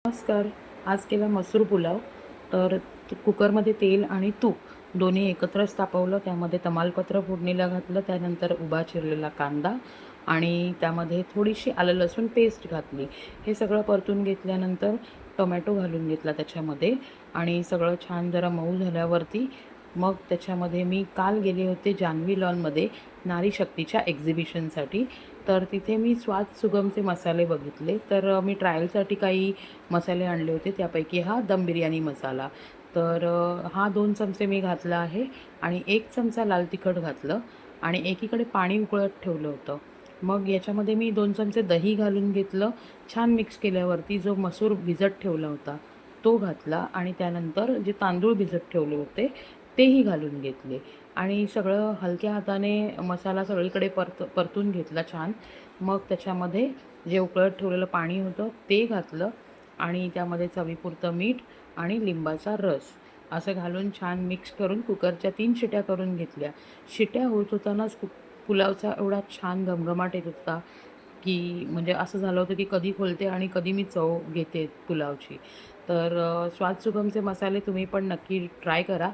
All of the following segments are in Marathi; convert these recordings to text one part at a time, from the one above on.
नमस्कार. आज केला मसूर पुलाव. तर कुकरमध्ये तेल आणि तूप दोन्ही एकत्रच तापवलं. त्यामध्ये तमालपत्र फोडणीला घातलं. त्यानंतर उभा चिरलेला कांदा आणि त्यामध्ये थोडीशी आलं लसूण पेस्ट घातली. हे सगळं परतून घेतल्यानंतर टोमॅटो घालून घेतला त्याच्यामध्ये आणि सगळं छान जरा मऊ झाल्यावरती मग त्याच्यामध्ये मी काल गेले होते जान्हवी लॉनमध्ये नारी शक्तीच्या एक्झिबिशनसाठी. तर तिथे मी स्वाद सुगमचे मसाले बघितले. तर मी ट्रायलसाठी काही मसाले आणले होते. त्यापैकी हा दम बिर्याणी मसाला. तर हा 2 चमचे मी घातला आहे आणि 1 चमचा लाल तिखट घातलं आणि एकीकडे पाणी उकळत ठेवलं होतं. मग याच्यामध्ये मी 2 चमचे दही घालून घेतलं. छान मिक्स केल्यावरती जो मसूर भिजत ठेवला होता तो घातला आणि त्यानंतर जे तांदूळ भिजत ठेवले होते तेही घालून घेतले आणि सगळं हलक्या हाताने मसाला सगळीकडे परतून घेतला छान. मग त्याच्यामध्ये जे उकळत ठेवलेलं पाणी होतं ते घातलं आणि त्यामध्ये चवीपुरतं मीठ आणि लिंबाचा रस असं घालून छान मिक्स करून कुकरच्या 3 शिट्या करून घेतल्या. शिट्या होत होतानाच पुलावचा एवढा छान घमघमाट येत होता, की म्हणजे असं झालं होतं की कधी खोलते आणि कधी मी चव घेते पुलावची. तर स्वाद सुगमचे मसाले तुम्ही पण नक्की ट्राय करा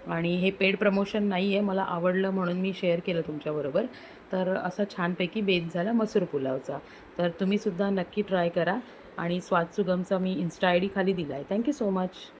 आणि हे पेड प्रमोशन नाही आहे. मला आवडलं म्हणून मी शेअर केलं तुमच्याबरोबर. तर असा छानपैकी बेत झाला मसूर पुलावचा. तर तुम्हीसुद्धा नक्की ट्राय करा आणि स्वाद सुगमचा मी इन्स्टा आय डी खाली दिला आहे. Thank you so much.